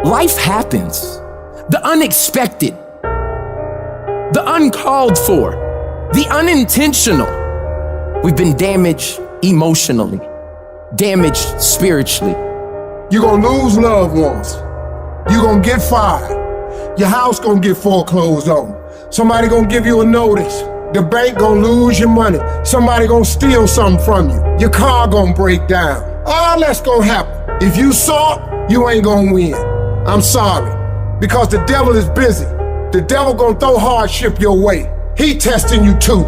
Life happens. The unexpected, the uncalled for, the unintentional. We've been damaged emotionally, damaged spiritually. You're gonna lose loved ones. You're gonna get fired. Your house gonna get foreclosed on. Somebody gonna give you a notice. The bank gonna lose your money. Somebody gonna steal something from you. Your car gonna break down. All that's gonna happen. If you saw it, you ain't gonna win. I'm sorry, because the devil is busy. The devil gonna throw hardship your way. He testing you too.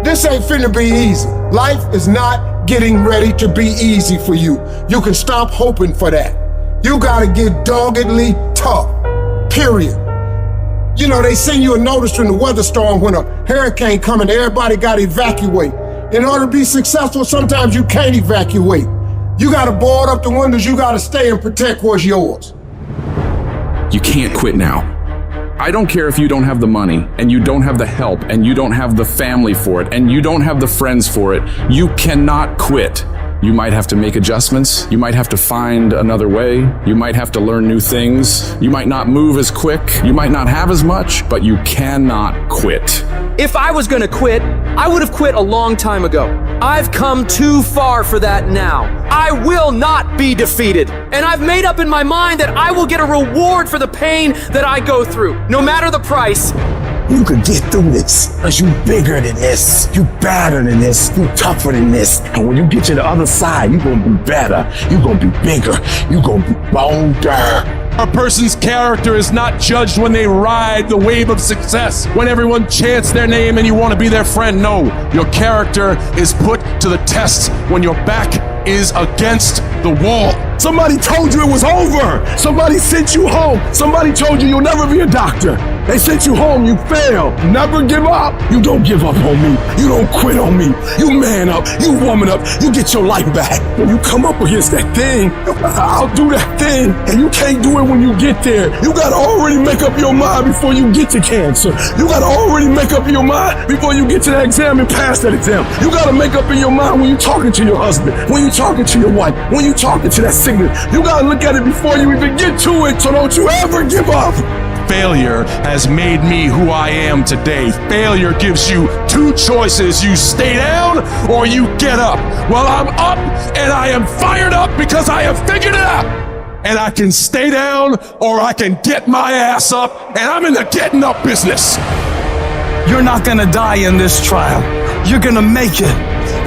This ain't finna be easy. Life is not getting ready to be easy for you. You can stop hoping for that. You gotta get doggedly tough, period. You know, they send you a notice from the weather storm when a hurricane coming, everybody gotta evacuate. In order to be successful, sometimes you can't evacuate. You gotta board up the windows, you gotta stay and protect what's yours. You can't quit now. I don't care if you don't have the money, and you don't have the help, and you don't have the family for it, and you don't have the friends for it. You cannot quit. You might have to make adjustments. You might have to find another way. You might have to learn new things. You might not move as quick. You might not have as much, but you cannot quit. If I was gonna quit, I would have quit a long time ago. I've come too far for that now. I will not be defeated. And I've made up in my mind that I will get a reward for the pain that I go through, no matter the price. You could get through this, because you bigger than this, you better than this, you tougher than this. And when you get to the other side, you gonna be better, you gonna be bigger, you gonna be bolder. A person's character is not judged when they ride the wave of success, when everyone chants their name and you want to be their friend. No, your character is put to the test when your back is against the wall. Somebody told you it was over. Somebody sent you home. Somebody told you you'll never be a doctor. They sent you home, you failed. Never give up. You don't give up on me. You don't quit on me. You man up, you woman up, you get your life back. When you come up against that thing, I'll do that thing. And you can't do it when you get there. You gotta already make up your mind before you get to cancer. You gotta already make up your mind before you get to that exam and pass that exam. You gotta make up in your mind when you're talking to your husband, when you're talking to your wife, when you're talking to that sickness. You gotta look at it before you even get to it, so don't you ever give up. Failure has made me who I am today. Failure gives you two choices. You stay down or you get up. Well, I'm up and I am fired up because I have figured it out. And I can stay down or I can get my ass up, and I'm in the getting up business. You're not gonna die in this trial. You're gonna make it.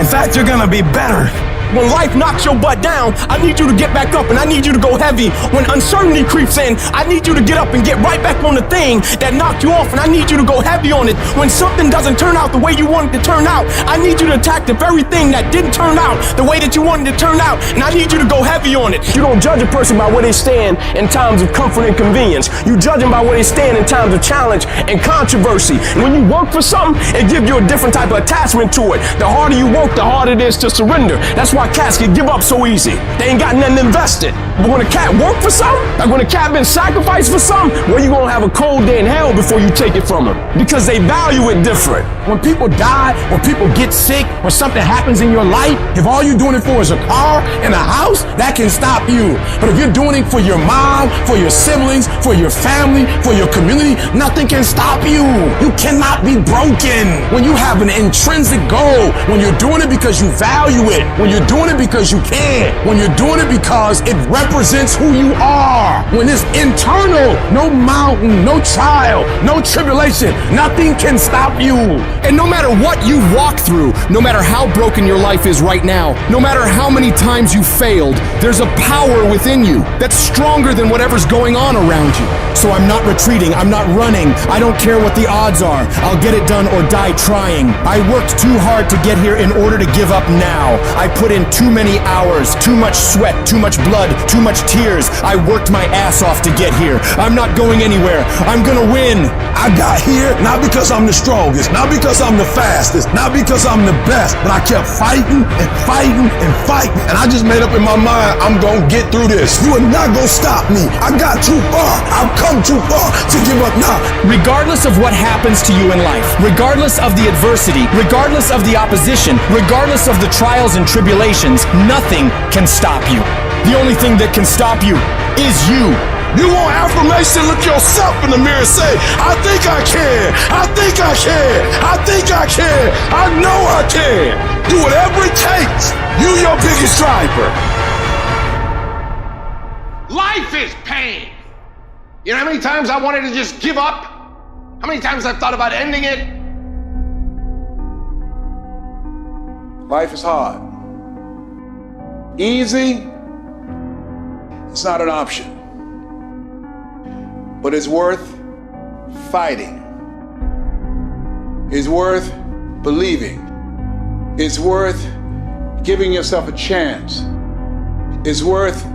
In fact, you're gonna be better. When life knocks your butt down, I need you to get back up and I need you to go heavy. When uncertainty creeps in, I need you to get up and get right back on the thing that knocked you off, and I need you to go heavy on it. When something doesn't turn out the way you want it to turn out, I need you to attack the very thing that didn't turn out the way that you wanted it to turn out, and I need you to go heavy on it. You don't judge a person by where they stand in times of comfort and convenience. You judge them by where they stand in times of challenge and controversy. And when you work for something, it gives you a different type of attachment to it. The harder you work, the harder it is to surrender. That's why cats can give up so easy. They ain't got nothing invested. But when a cat work for something, like when a cat been sacrificed for something, well, you gonna have a cold day in hell before you take it from them, because they value it different. When people die, when people get sick, when something happens in your life, if all you're doing it for is a car and a house, that can stop you. But if you're doing it for your mom, for your siblings, for your family, for your community, nothing can stop you. You cannot be broken. When you have an intrinsic goal, when you're doing it because you value it, when you're doing it because you can, when you're doing it because it represents who you are, when it's internal, no mountain, no trial, no tribulation, nothing can stop you. And no matter what you walk through, no matter how broken your life is right now, no matter how many times you failed, there's a power within you that's stronger than whatever's going on around you. So I'm not retreating, I'm not running, I don't care what the odds are. I'll get it done or die trying. I worked too hard to get here in order to give up now. I put in too many hours, too much sweat, too much blood, too much tears. I worked my ass off to get here. I'm not going anywhere. I'm gonna win. I got here not because I'm the strongest, not because I'm the fastest, not because I'm the best, but I kept fighting and fighting and fighting. And I just made up in my mind, I'm gonna get through this. You are not gonna stop me. I got too far. I've come too far to give up now. Regardless of what happens to you in life, regardless of the adversity, regardless of the opposition, regardless of the trials and tribulations, nothing can stop you. The only thing that can stop you is you. You want affirmation? Look yourself in the mirror and say, I think I can. I think I can. I think I can. I know I can. Do whatever it takes. You your biggest driver. Life is pain. You know how many times I wanted to just give up? How many times I've thought about ending it? Life is hard. Easy, it's not an option. But it's worth fighting. It's worth believing. It's worth giving yourself a chance. It's worth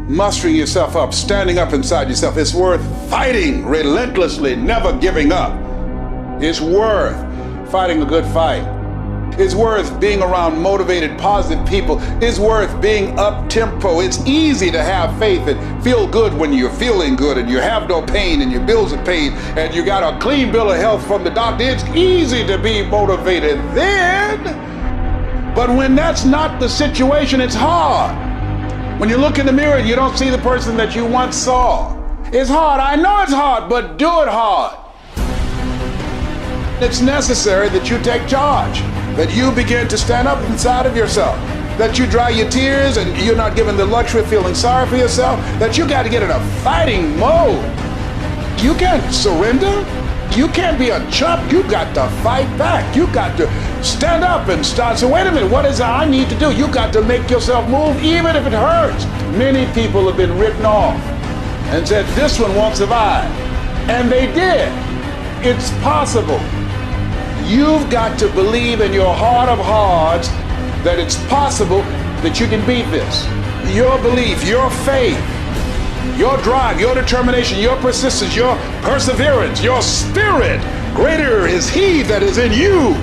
mustering yourself up, standing up inside yourself. It's worth fighting relentlessly, never giving up. It's worth fighting a good fight. It's worth being around motivated, positive people. It's worth being up-tempo. It's easy to have faith and feel good when you're feeling good and you have no pain and your bills are paid and you got a clean bill of health from the doctor. It's easy to be motivated then. But when that's not the situation, it's hard. When you look in the mirror and you don't see the person that you once saw. It's hard. I know it's hard, but do it hard. It's necessary that you take charge, that you begin to stand up inside of yourself, that you dry your tears and you're not given the luxury of feeling sorry for yourself, that you got to get in a fighting mode. You can't surrender. You can't be a chump. You got to fight back. You got to stand up and start. So wait a minute, what is it I need to do? You got to make yourself move even if it hurts. Many people have been written off and said, this one won't survive. And they did. It's possible. You've got to believe in your heart of hearts that it's possible that you can beat this. Your belief, your faith, your drive, your determination, your persistence, your perseverance, your spirit. Greater is He that is in you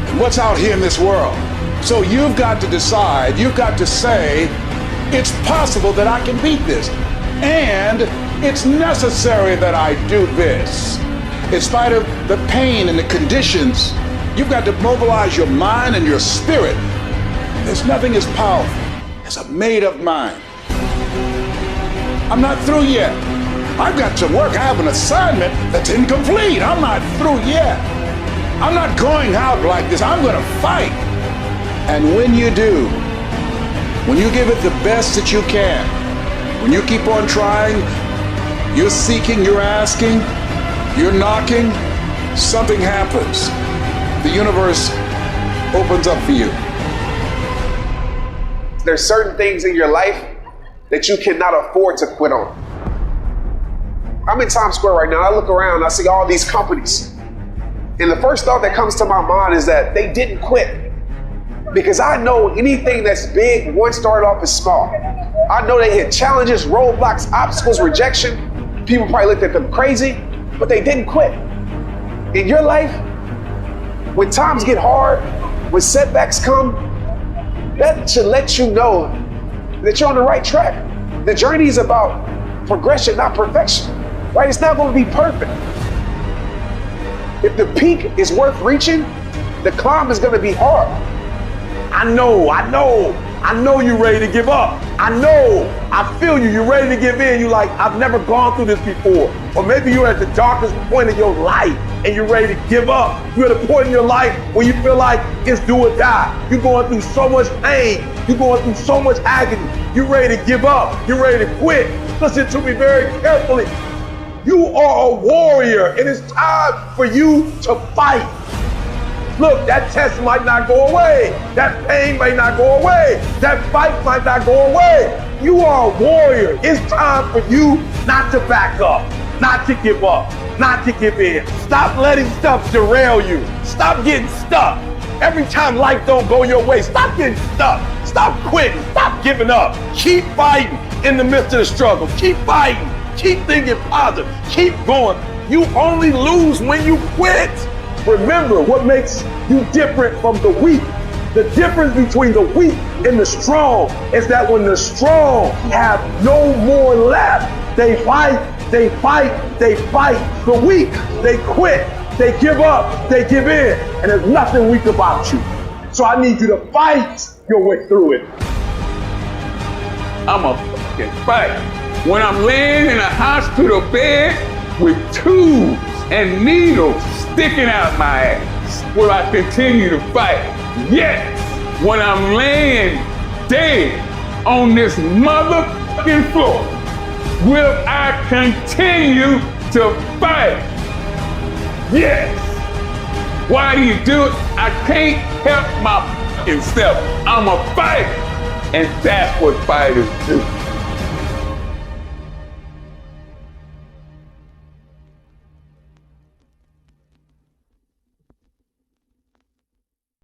than what's out here in this world. So you've got to decide, you've got to say, it's possible that I can beat this. And it's necessary that I do this. In spite of the pain and the conditions, you've got to mobilize your mind and your spirit. There's nothing as powerful as a made-up mind. I'm not through yet. I've got to work. I have an assignment that's incomplete. I'm not through yet. I'm not going out like this. I'm going to fight. And when you do, when you give it the best that you can, when you keep on trying, you're seeking, you're asking, you're knocking, something happens. The universe opens up for you. There's certain things in your life that you cannot afford to quit on. I'm in Times Square right now. I look around, I see all these companies. And the first thought that comes to my mind is that they didn't quit. Because I know anything that's big once started off as small. I know they hit challenges, roadblocks, obstacles, rejection. People probably looked at them crazy, but they didn't quit. In your life, when times get hard, when setbacks come, that should let you know that you're on the right track. The journey is about progression, not perfection, right? It's not going to be perfect. If the peak is worth reaching, the climb is going to be hard. I know you're ready to give up. I feel you. You're ready to give in. You're like, I've never gone through this before. Or maybe you're at the darkest point of your life and you're ready to give up. You're at a point in your life where you feel like it's do or die. You're going through so much pain. You're going through so much agony. You're ready to give up. You're ready to quit. Listen to me very carefully. You are a warrior and it's time for you to fight. Look, that test might not go away. That pain might not go away. That fight might not go away. You are a warrior. It's time for you not to back up, not to give up, not to give in. Stop letting stuff derail you. Stop getting stuck. Every time life don't go your way, stop getting stuck. Stop quitting. Stop giving up. Keep fighting in the midst of the struggle. Keep fighting. Keep thinking positive. Keep going. You only lose when you quit. Remember what makes you different from the weak. The difference between the weak and the strong is that when the strong have no more left, they fight, they fight, they fight. The weak, they quit, they give up, they give in, and there's nothing weak about you. So I need you to fight your way through it. I'm a fucking fight. when I'm laying in a hospital bed with tubes and needles sticking out my ass, will I continue to fight? Yes, when I'm laying dead on this motherfucking floor, will I continue to fight? Yes. Why do you do it? I can't help my fucking self. I'm a fighter. And that's what fighters do.